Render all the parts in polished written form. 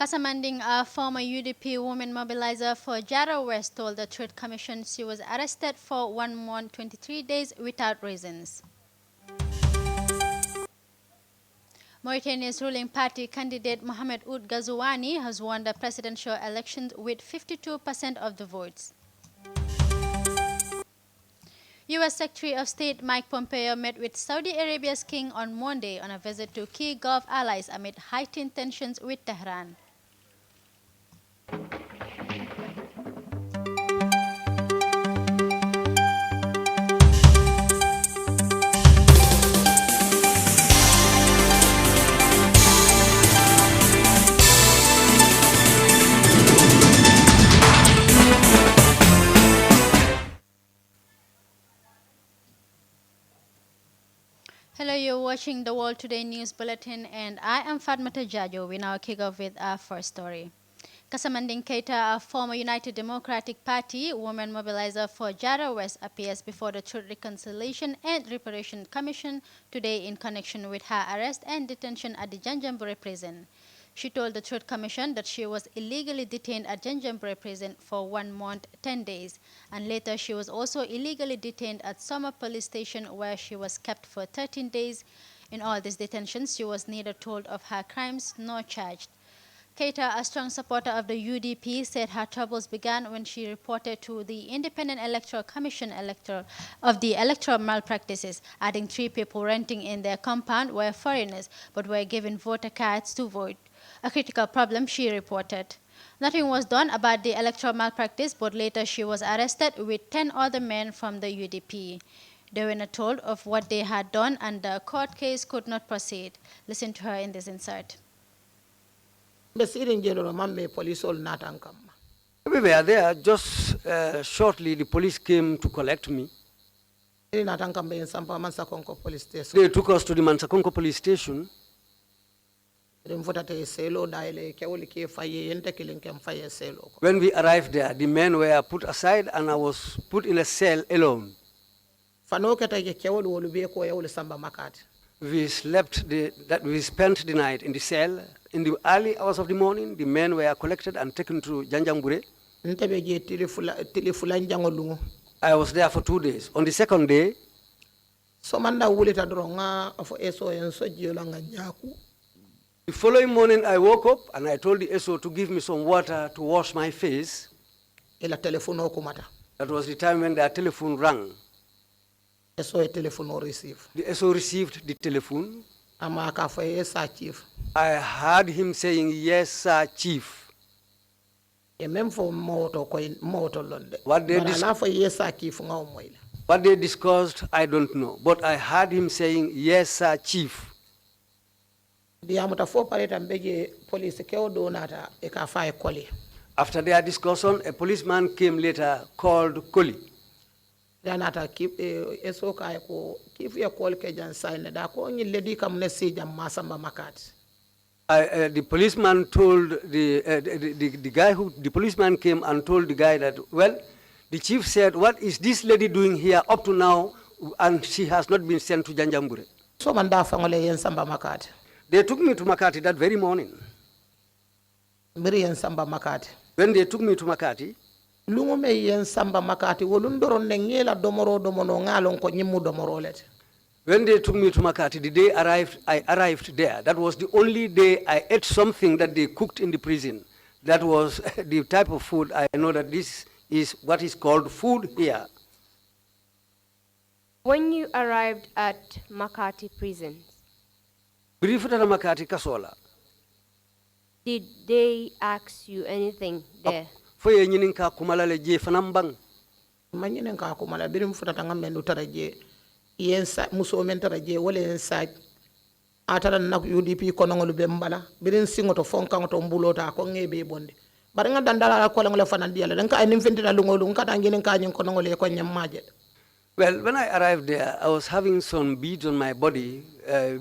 Kasamanding, a former UDP woman mobilizer for Jara West, told the Truth Commission she was arrested for 1 month, 23 days without reasons. Mauritania's ruling party candidate Mohamed Ould Ghazouani has won the presidential elections with 52% of the votes. U.S. Secretary of State Mike Pompeo met with Saudi Arabia's king on Monday on a visit to key Gulf allies amid heightened tensions with Tehran. Hello, you're watching the World Today News Bulletin, and I am Fatmata Jajo. We now kick off with our first story. Kasamanding Keita, a former United Democratic Party woman mobilizer for Jara West, appears before the Truth, Reconciliation and Reparation Commission today in connection with her arrest and detention at the Janjanbureh prison. She told the Truth Commission that she was illegally detained at Janjanbureh prison for 1 month, 10 days, and later she was also illegally detained at Summer Police Station where she was kept for 13 days. In all these detentions, she was neither told of her crimes nor charged. Keita, a strong supporter of the UDP, said her troubles began when she reported to the Independent Electoral Commission of the electoral malpractices, adding 3 people renting in their compound were foreigners but were given voter cards to vote. A critical problem, she reported. Nothing was done about the electoral malpractice, but later she was arrested with 10 other men from the UDP. They were not told of what they had done, and the court case could not proceed. Listen to her in this insert. We were there just shortly. The police came to collect me. They took us to the Mansakonko police station. When we arrived there, the men were put aside and I was put in a cell alone. We spent the night in the cell. In the early hours of the morning, the men were collected and taken to Janjanbureh. I was there for 2 days. On the second day, the following morning, I woke up and I told the SO to give me some water to wash my face. That was the time when their telephone rang. The SO received the telephone. I heard him saying, "Yes, sir, chief." What they discussed, I don't know. But I heard him saying, "Yes, sir, chief." After their discussion, a policeman came later called Koli. The policeman told the guy the policeman came and told the guy that, well, the chief said, "What is this lady doing here up to now, and she has not been sent to Janjanbureh?" They took me to Makati that very morning. When they took me to Makati, when they took me to Makati, the day I arrived there. That was the only day I ate something that they cooked in the prison. That was the type of food I know that this is what is called food here. When you arrived at Makati prison, did they ask you anything there? Atara na UDP konongolu bembala birin singoto fonkangoto mbulota ko ngebe bonde baranga dandala ko langole fanandiala danka ay nimfentina lungolu ngata ngene kanyin konongole ko nyammaje. Well, when I arrived there, I was having some beads on my body,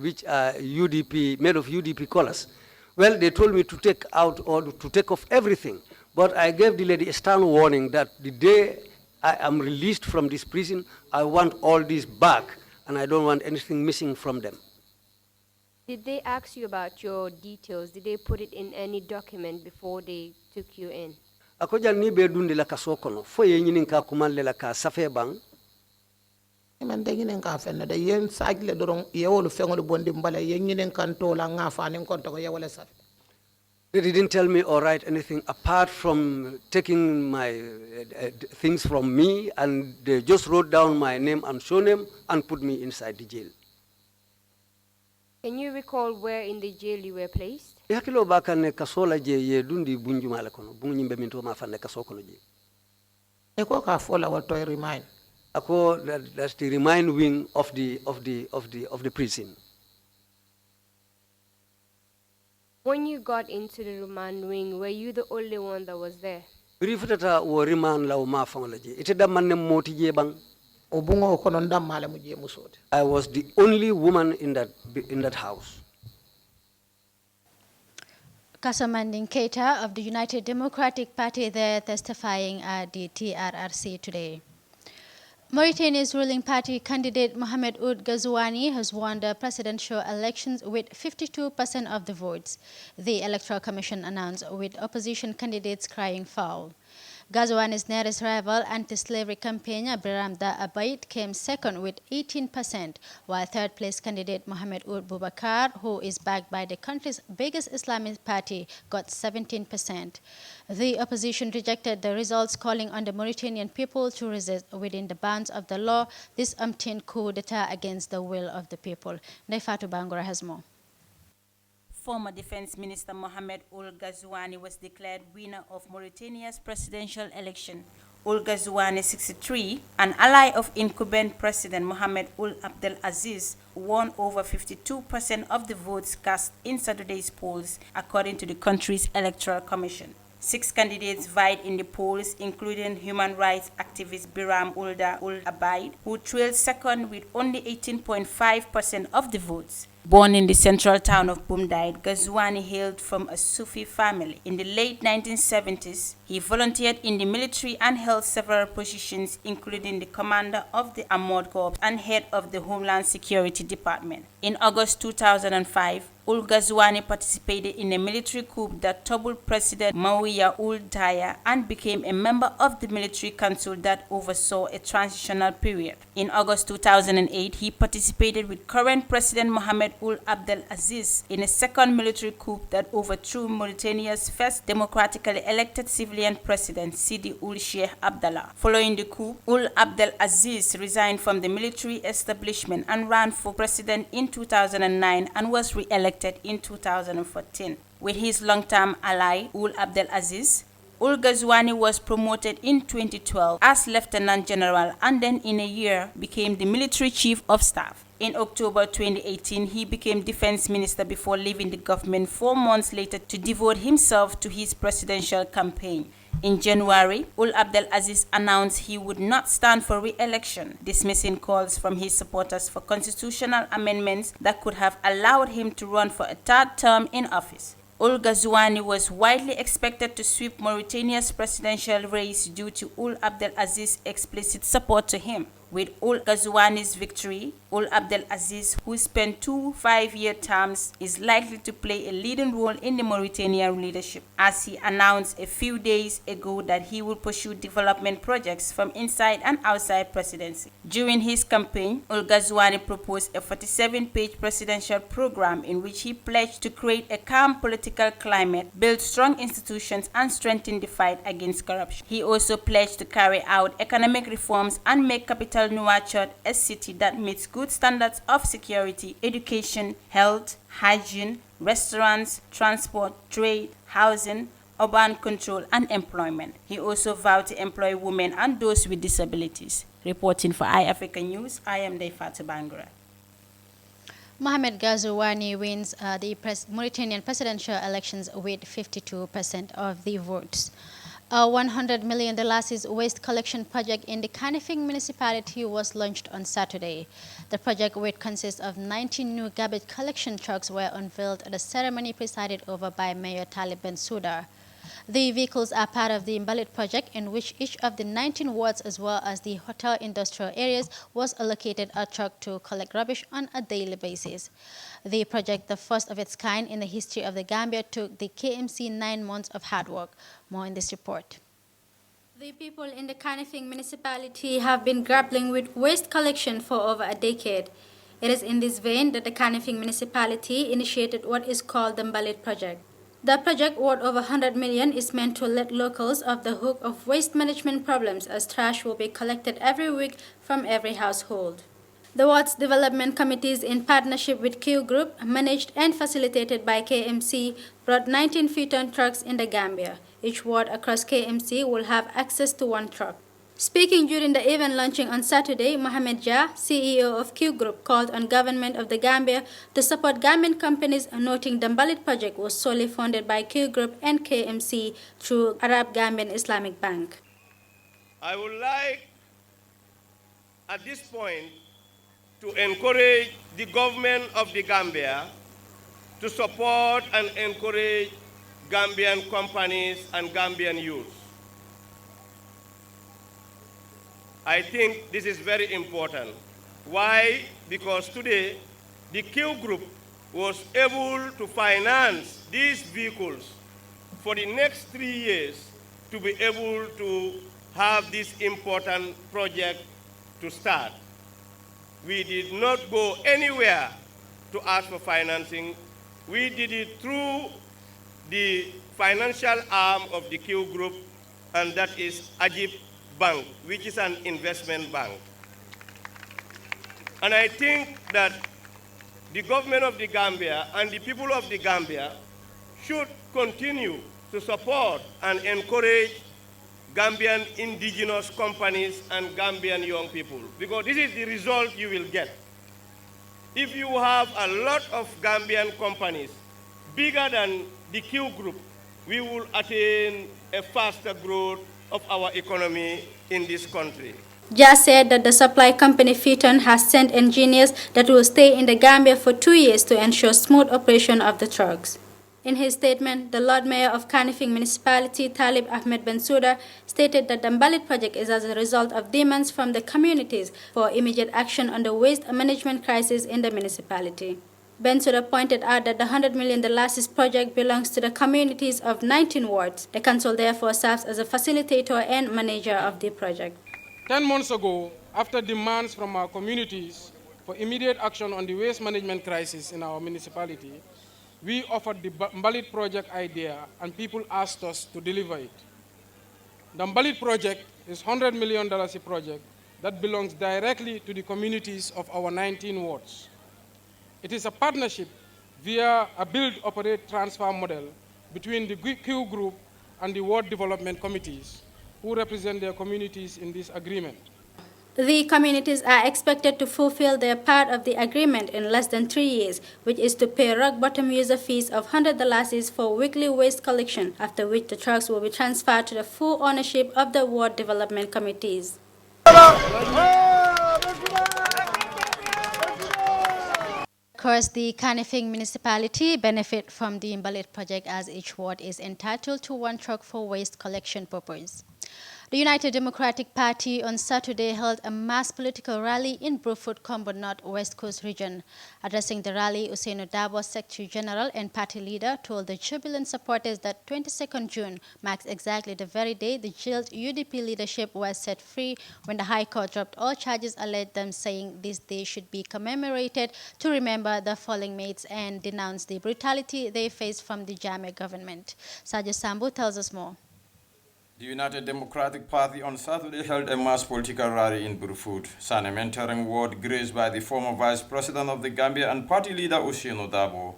which are UDP, made of UDP colors. Well, they told me to take out or to take off everything. But I gave the lady a stern warning that the day I am released from this prison, I want all these back, and I don't want anything missing from them. Did they ask you about your details? Did they put it in any document before they took you in? Ako janni be dundi la kaso kono fo ye nyinin ka kumal la ka safe bang. Man de nginen ka fenna de yen sajle doron yewolu fengol bondi mbala yen nginen kan to la nga fa nen kon to yewole safe. They didn't tell me or write anything apart from taking my things from me, and they just wrote down my name and surname and put me inside the jail. Can you recall where in the jail you were placed? Yakilo baka ne kasola je ye dundi bunju mala kono bunju mbe minto ma fanne kaso kono je. E ko ka fola wa to remind. Ako that's the remind wing of the prison. When you got into the remand wing, were you the only one that was there? Rifutata wo remand la ma fangola je. Ite da manne moti je bang. Obungo kono ndam mala mu je musode. I was the only woman in that house. Kasamanding Keita of the United Democratic Party there testifying at the TRRC today. Mauritania's ruling party candidate Mohamed Ould Ghazouani has won the presidential elections with 52% of the votes, the Electoral Commission announced, with opposition candidates crying foul. Ghazouani's nearest rival, anti-slavery campaigner Biramda Abaid, came second with 18%, while third-place candidate Mohamed Ould Boubacar, who is backed by the country's biggest Islamic party, got 17%. The opposition rejected the results, calling on the Mauritanian people to resist within the bounds of the law this umpteenth coup d'etat against the will of the people. Naifatu Bangura has more. Former Defense Minister Mohamed Ould Ghazouani was declared winner of Mauritania's presidential election. Ould Ghazouani, 63, an ally of incumbent President Mohamed Ould Abdel Aziz, won over 52% of the votes cast in Saturday's polls, according to the country's Electoral Commission. 6 candidates vied in the polls, including human rights activist Biram Ould Abaid, who trailed second with only 18.5% of the votes. Born in the central town of Boumdiene, Ghazouani hailed from a Sufi family. In the late 1970s, he volunteered in the military and held several positions, including the commander of the Armored Corps and head of the Homeland Security Department. In August 2005, Ould Ghazouani participated in a military coup that toppled President Mauritania Ould Taya and became a member of the military council that oversaw a transitional period. In August 2008, he participated with current President Mohamed Ould Abdel Aziz in a second military coup that overthrew Mauritania's first democratically elected civilian president, Sidi Ould Sheikh Abdallah. Following the coup, Ould Abdel Aziz resigned from the military establishment and ran for president in 2009 and was re-elected in 2014. With his long-term ally, Ould Abdel Aziz, Ould Ghazouani was promoted in 2012 as Lieutenant General and then in a year became the military chief of staff. In October 2018, he became defense minister before leaving the government 4 months later to devote himself to his presidential campaign. In January, Ould Abdel Aziz announced he would not stand for re-election, dismissing calls from his supporters for constitutional amendments that could have allowed him to run for a 3rd term in office. Ould Ghazouani was widely expected to sweep Mauritania's presidential race due to Ould Abdel Aziz's explicit support to him. With Ould Ghazouani's victory, Ould Abdel Aziz, who spent 2 5-year terms, is likely to play a leading role in the Mauritanian leadership, as he announced a few days ago that he will pursue development projects from inside and outside presidency. During his campaign, Ould Ghazouani proposed a 47-page presidential program in which he pledged to create a calm political climate, build strong institutions, and strengthen the fight against corruption. He also pledged to carry out economic reforms and make Capital Nouakchott a city that meets good standards of security, education, health, hygiene, restaurants, transport, trade, housing, urban control, and employment. He also vowed to employ women and those with disabilities. Reporting for iAfrica News, I am Daifatu Bangura. Mohamed Ghazouani wins the Mauritanian presidential elections with 52% of the votes. A $100 million waste collection project in the Kanifing municipality was launched on Saturday. The project, which consists of 19 new garbage collection trucks, were unveiled at a ceremony presided over by Mayor Talib Bensouda. The vehicles are part of the Bulletin project, in which each of the 19 wards as well as the hotel industrial areas was allocated a truck to collect rubbish on a daily basis. The project, the first of its kind in the history of the Gambia, took the KMC 9 months of hard work. More in this report. The people in the Kanifing municipality have been grappling with waste collection for over a decade. It is in this vein that the Kanifing municipality initiated what is called the Bulletin project. The project, worth over 100 million, is meant to let locals off the hook of waste management problems, as trash will be collected every week from every household. The ward's development committees, in partnership with Q Group, managed and facilitated by KMC, brought 19 feet-ton trucks in the Gambia. Each ward across KMC will have access to one truck. Speaking during the event launching on Saturday, Mohamed Jah, CEO of Q Group, called on government of the Gambia to support Gambian companies, noting the Bulletin project was solely funded by Q Group and KMC through Arab Gambian Islamic Bank. I would like, at this point, to encourage the government of the Gambia to support and encourage Gambian companies and Gambian youth. I think this is very important. Why? Because today, the Q Group was able to finance these vehicles for the next 3 years to be able to have this important project to start. We did not go anywhere to ask for financing. We did it through the financial arm of the Q Group, and that is Ajib Bank, which is an investment bank. And I think that the government of the Gambia and the people of the Gambia should continue to support and encourage Gambian indigenous companies and Gambian young people, because this is the result you will get. If you have a lot of Gambian companies bigger than the Q Group, we will attain a faster growth of our economy in this country. Jah said that the supply company Featon has sent engineers that will stay in the Gambia for 2 years to ensure smooth operation of the trucks. In his statement, the Lord Mayor of Kanifing Municipality, Talib Ahmed Bensouda, stated that the Bulletin project is as a result of demands from the communities for immediate action on the waste management crisis in the municipality. Bensouda pointed out that the $100 million project belongs to the communities of 19 wards. The council therefore serves as a facilitator and manager of the project. 10 months ago, after demands from our communities for immediate action on the waste management crisis in our municipality, we offered the Bulletin project idea and people asked us to deliver it. The Bulletin project is $100 million project that belongs directly to the communities of our 19 wards. It is a partnership via a build, operate, transfer model between the Q Group and the ward development committees who represent their communities in this agreement. The communities are expected to fulfill their part of the agreement in less than 3 years, which is to pay rock-bottom user fees of $100 for weekly waste collection, after which the trucks will be transferred to the full ownership of the ward development committees. Of course, the Kanifing municipality benefit from the Bulletin project, as each ward is entitled to one truck for waste collection purpose. The United Democratic Party on Saturday held a mass political rally in Brufut, Combo North, West Coast region. Addressing the rally, Usainu Dabo, Secretary General and party leader, told the jubilant supporters that 22nd June marks exactly the very day the jailed UDP leadership was set free, when the High Court dropped all charges alleged them, saying this day should be commemorated to remember the fallen mates and denounce the brutality they faced from the Jammeh government. Sajo Sambu tells us more. The United Democratic Party on Saturday held a mass political rally in Brufut, Sanem entering ward graced by the former Vice President of the Gambia and party leader Usainu Dabo.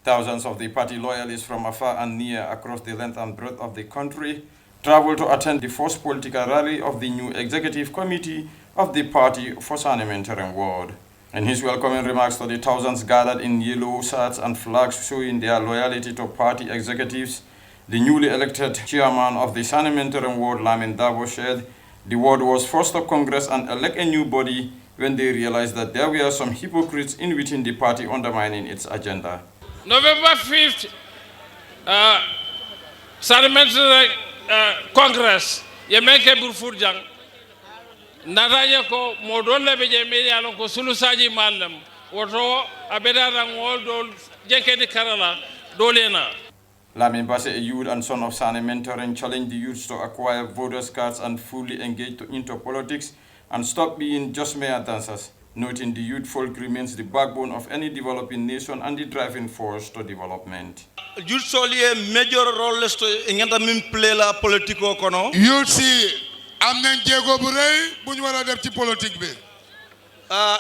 Thousands of the party loyalists from afar and near across the length and breadth of the country traveled to attend the first political rally of the new executive committee of the party for Sanem entering ward. In his welcoming remarks to the thousands gathered in yellow shirts and flags showing their loyalty to party executives, the newly elected chairman of the Sanem ward, Lamin Dabo, said the ward was forced to Congress and elect a new body when they realized that there were some hypocrites in within the party undermining its agenda. November 5th, Parliamentary Congress ye menke Burfoot jang nataje ko modol lebe je me yalon ko sulusaji mallam woto abeda rangol dol jenkedi karala dolena. Lamin Basse, a youth and son of Sane, mentoring challenged the youths to acquire voters' cards and fully engage into politics and stop being just mere dancers, noting the youth folk remains the backbone of any developing nation and the driving force to development. Youth solely a major role to ingenta min play la politico kono. Youth si amnen jego bu reuy buñ wara def ci politique bi.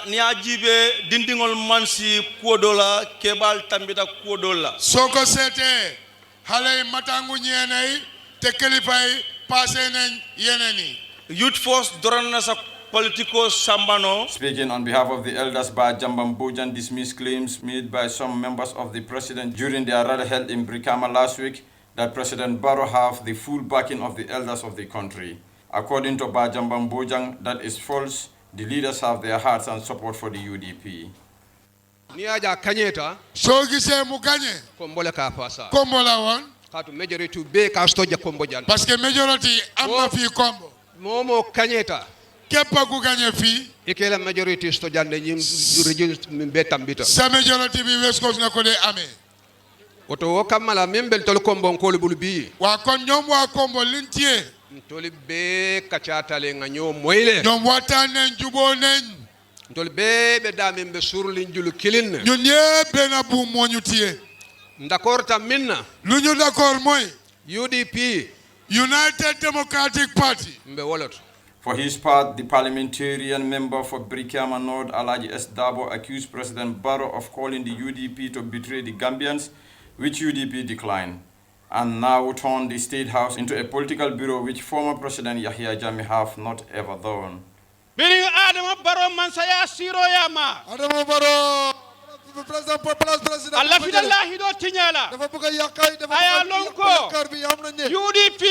Ni ajibe dindingol mansi kuodola kebal tambita kuodola. Soko sété halay matangu ñenay te kelifay passé nañ yeneni. Youth force dorana sa politico sambano. Speaking on behalf of the elders, Ba Jambam Bojan dismissed claims made by some members of the president during their rally held in Brikama last week that President Barrow have the full backing of the elders of the country. According to Ba Jambam Bojang, that is false. The leaders have their hearts and support for the UDP. Niaja kanyeta so gisé mu gagné kombola ka fasa kombola won katu majority be ka stoja kombo jan parce que majority amna fi kombo momo kanyeta kepa ku gagné fi ikela majority stoja de ñim region min be tambita sa majority bi west coast nga ko de amé oto wo kamala membel tol kombo ko bulu bi wa kon ñom wa kombo lintie toli be kachata le nga ñoo moyle ñom watanen jubo nañ tol be dame be surli njulu kilin ñun ñebe na bu moñu tié d'accord ta minna lu ñu d'accord moy UDP United Democratic Party mbe wolot. For his part, the parliamentarian member for Brikama North, Alaji S. Dabo, accused President Barrow of calling the UDP to betray the Gambians, which UDP declined, and now turned the State House into a political bureau which former President Yahya Jammeh have not ever done. Bini Adama Barrow mansaya siro yama. Adama Barrow president Allah fidallah hido tinyala. Dafa bëgg yakay dafa aya lonko UDP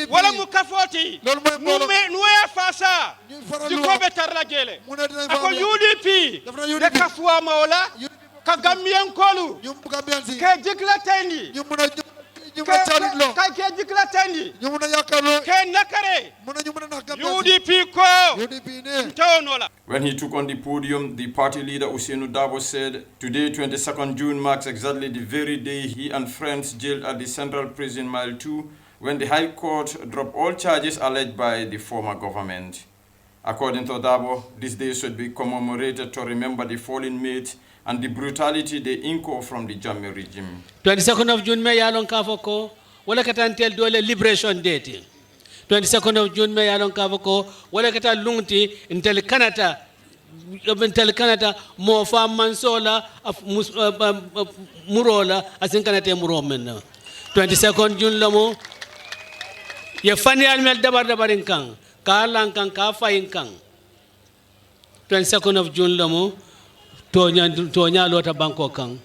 wala mukafoti nuya fasa dikobe tarla gele ako UDP de kafwa maola ka gambien kolu ke jikla tendi ke jikla tendi ke nakare UDP ko When he took on the podium, the party leader Usainu Dabo said, "Today, 22nd June, marks exactly the very day he and friends jailed at the Central Prison Mile 2 when the High Court dropped all charges alleged by the former government." According to Dabo, this day should be commemorated to remember the fallen mates and the brutality they incur from the Jammeh regime. 22nd of June, may yalon kafoko, wala katantel dole liberation date. 22nd of June, may yalon kafoko, wala kata lungti intel Canada mo fa mansola murola asin kanate muromen 22nd June lamo ye fani almel dabarin kan ka lan kan ka fayin kan 22nd of June lamo tonya lota banko kan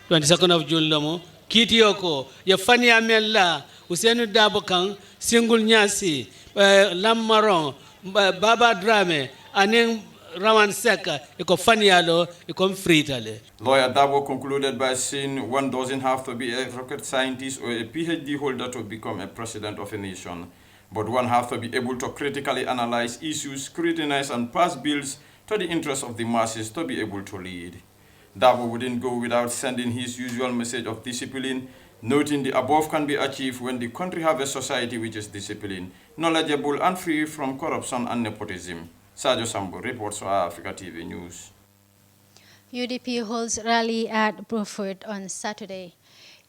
22nd of June lamo kitiyoko ye fani amel la Usainu Dabo kan singul nyasi lamaron baba drame anen Raman Seka, iko fanialo, iko mfritale. Lawyer Dabo concluded by saying one doesn't have to be a rocket scientist or a PhD holder to become a president of a nation, but one has to be able to critically analyze issues, scrutinize and pass bills to the interests of the masses to be able to lead. Dabo wouldn't go without sending his usual message of discipline, noting the above can be achieved when the country has a society which is disciplined, knowledgeable and free from corruption and nepotism. Sajo Sambo reports for Africa TV News. UDP holds rally at Bruford on Saturday.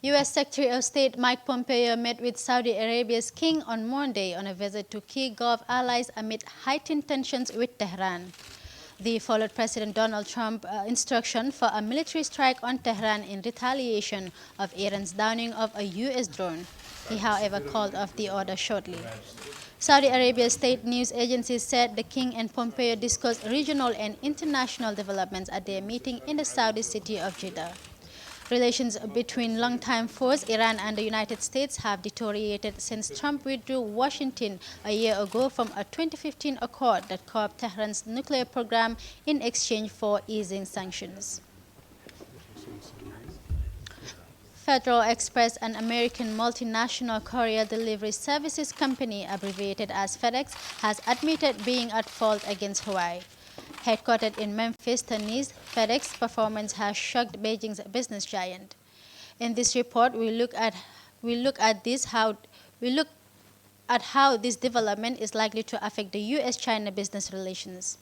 U.S. Secretary of State Mike Pompeo met with Saudi Arabia's king on Monday on a visit to key Gulf allies amid heightened tensions with Tehran. They followed President Donald Trump's instruction for a military strike on Tehran in retaliation of Iran's downing of a U.S. drone. He, however, called off the order shortly. Saudi Arabia's state news agency said the king and Pompeo discussed regional and international developments at their meeting in the Saudi city of Jeddah. Relations between longtime foes Iran and the United States have deteriorated since Trump withdrew Washington a year ago from a 2015 accord that curbed Tehran's nuclear program in exchange for easing sanctions. Federal Express, an American multinational courier delivery services company abbreviated as FedEx, has admitted being at fault against Hawaii. Headquartered in Memphis, Tennessee, FedEx performance has shocked Beijing's business giant. In this report, we look at how this development is likely to affect the U.S.-China business relations.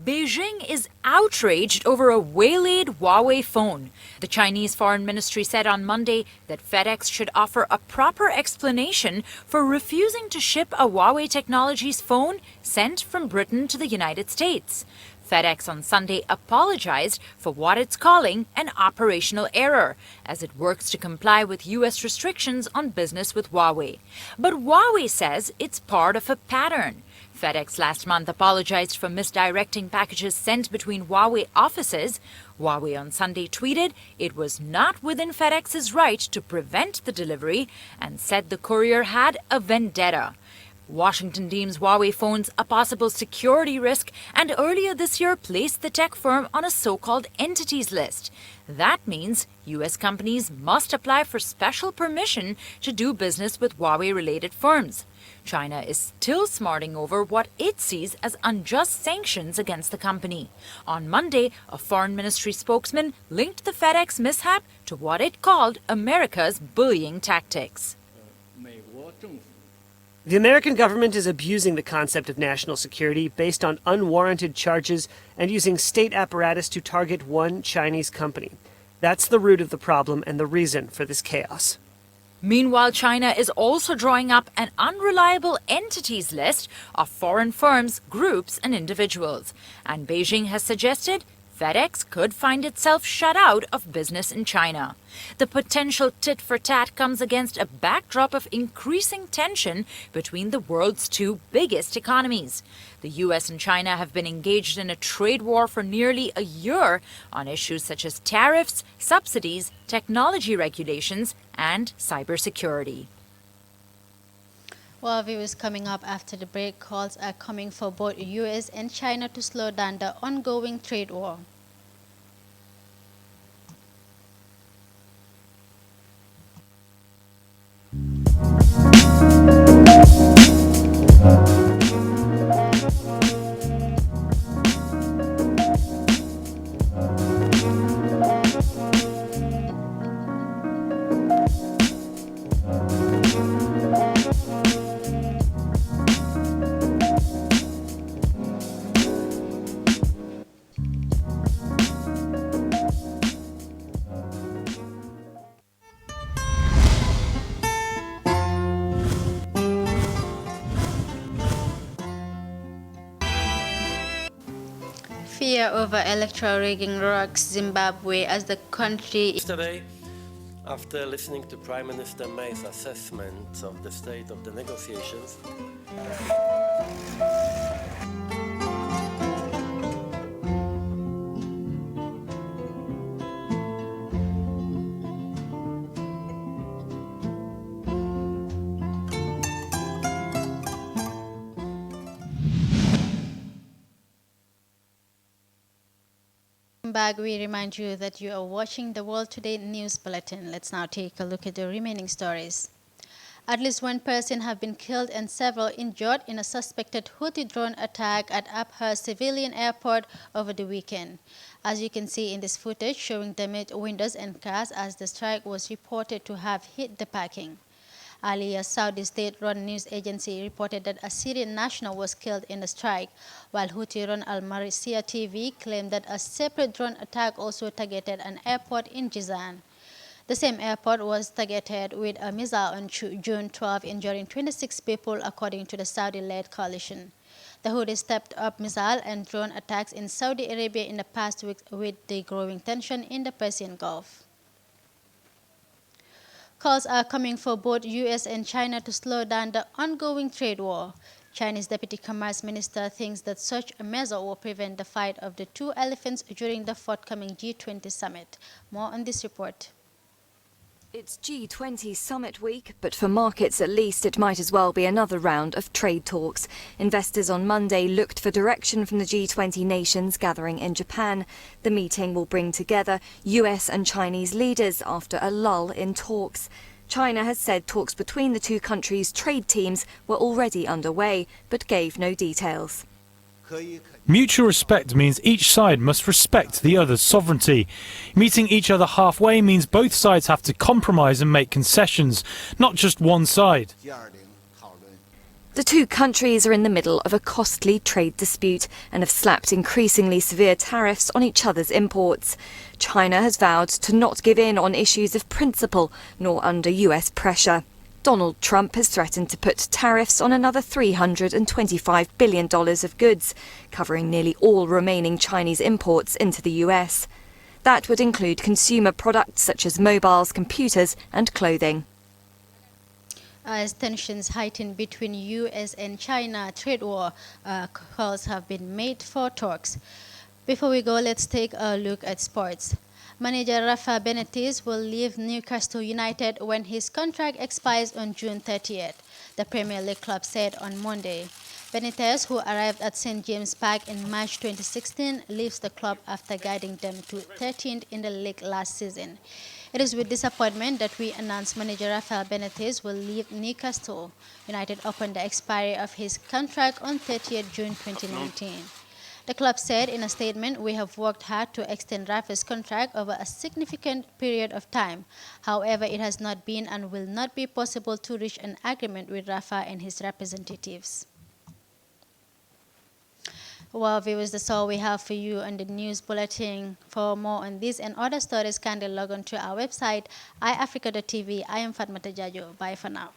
Beijing is outraged over a waylaid Huawei phone. The Chinese Foreign Ministry said on Monday that FedEx should offer a proper explanation for refusing to ship a Huawei Technologies phone sent from Britain to the United States. FedEx on Sunday apologized for what it's calling an operational error as it works to comply with U.S. restrictions on business with Huawei. But Huawei says it's part of a pattern. FedEx last month apologized for misdirecting packages sent between Huawei offices. Huawei on Sunday tweeted it was not within FedEx's right to prevent the delivery and said the courier had a vendetta. Washington deems Huawei phones a possible security risk and earlier this year placed the tech firm on a so-called entities list. That means U.S. companies must apply for special permission to do business with Huawei-related firms. China is still smarting over what it sees as unjust sanctions against the company. On Monday, a foreign ministry spokesman linked the FedEx mishap to what it called America's bullying tactics. The American government is abusing the concept of national security based on unwarranted charges and using state apparatus to target one Chinese company. That's the root of the problem and the reason for this chaos. Meanwhile, China is also drawing up an unreliable entities list of foreign firms, groups, and individuals. And Beijing has suggested FedEx could find itself shut out of business in China. The potential tit-for-tat comes against a backdrop of increasing tension between the world's two biggest economies. The U.S. and China have been engaged in a trade war for nearly a year on issues such as tariffs, subsidies, technology regulations, and cybersecurity. Well, viewers, coming up after the break, calls are coming for both U.S. and China to slow down the ongoing trade war. Fear over electoral rigging rocks Zimbabwe as the country. Yesterday, after listening to Prime Minister May's assessment of the state of the negotiations, Back, we remind you that you are watching the World Today News Bulletin. Let's now take a look at the remaining stories. At least one person has been killed and several injured in a suspected Houthi drone attack at Abha civilian airport over the weekend. As you can see in this footage showing damaged windows and cars as the strike was reported to have hit the parking. Earlier, Saudi state-run news agency reported that a Syrian national was killed in the strike, while Houthi-run Al Marisiya TV claimed that a separate drone attack also targeted an airport in Jizan. The same airport was targeted with a missile on June 12, injuring 26 people, according to the Saudi-led coalition. The Houthis stepped up missile and drone attacks in Saudi Arabia in the past week with the growing tension in the Persian Gulf. Calls are coming for both U.S. and China to slow down the ongoing trade war. Chinese Deputy Commerce Minister thinks that such a measure will prevent the fight of the two elephants during the forthcoming G20 summit. More on this report. It's G20 summit week, but for markets at least, it might as well be another round of trade talks. Investors on Monday looked for direction from the G20 nations gathering in Japan. The meeting will bring together US and Chinese leaders after a lull in talks. China has said talks between the two countries' trade teams were already underway, but gave no details. Mutual respect means each side must respect the other's sovereignty. Meeting each other halfway means both sides have to compromise and make concessions, not just one side. The two countries are in the middle of a costly trade dispute and have slapped increasingly severe tariffs on each other's imports. China has vowed to not give in on issues of principle, nor under US pressure. Donald Trump has threatened to put tariffs on another $325 billion of goods, covering nearly all remaining Chinese imports into the US. That would include consumer products such as mobiles, computers and clothing. As tensions heighten between US and China, trade war calls have been made for talks. Before we go, let's take a look at sports. Manager Rafa Benitez will leave Newcastle United when his contract expires on June 30th, the Premier League club said on Monday. Benitez, who arrived at St. James Park in March 2016, leaves the club after guiding them to 13th in the league last season. It is with disappointment that we announce manager Rafa Benitez will leave Newcastle United upon the expiry of his contract on 30th June 2019. The club said in a statement, "We have worked hard to extend Rafa's contract over a significant period of time. However, it has not been and will not be possible to reach an agreement with Rafa and his representatives." Well, viewers, that's all we have for you on the news bulletin. For more on this and other stories, kindly log on to our website, iafrica.tv. I am Fatmata Jajo. Bye for now.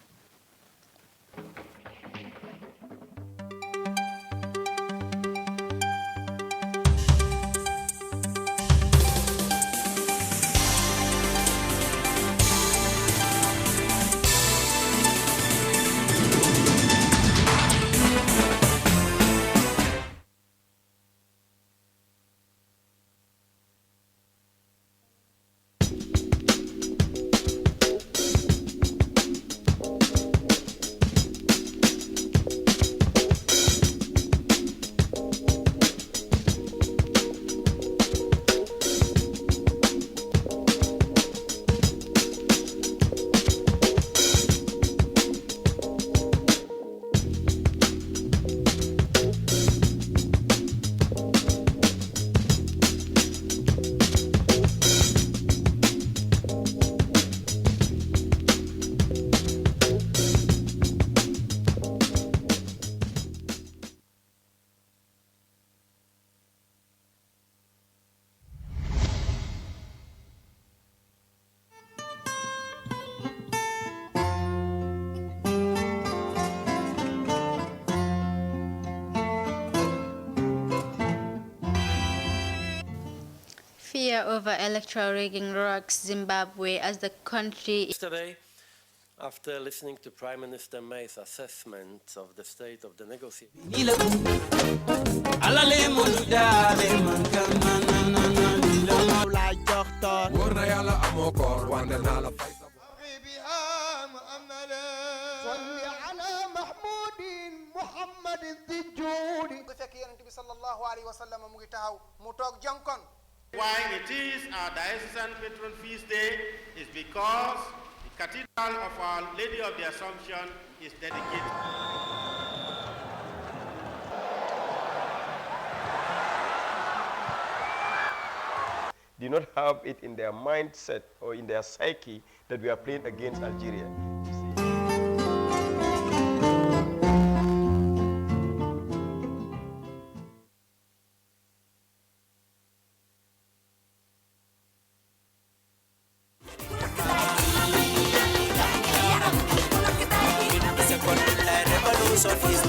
Fear over electoral rigging rocks Zimbabwe as the country. Yesterday, after listening to Prime Minister May's assessment of the state of the negotiations, why it is our diocesan patron feast day is because the Cathedral of Our Lady of the Assumption is dedicated. Do not have it in their mindset or in their psyche that we are playing against Algeria. Revolution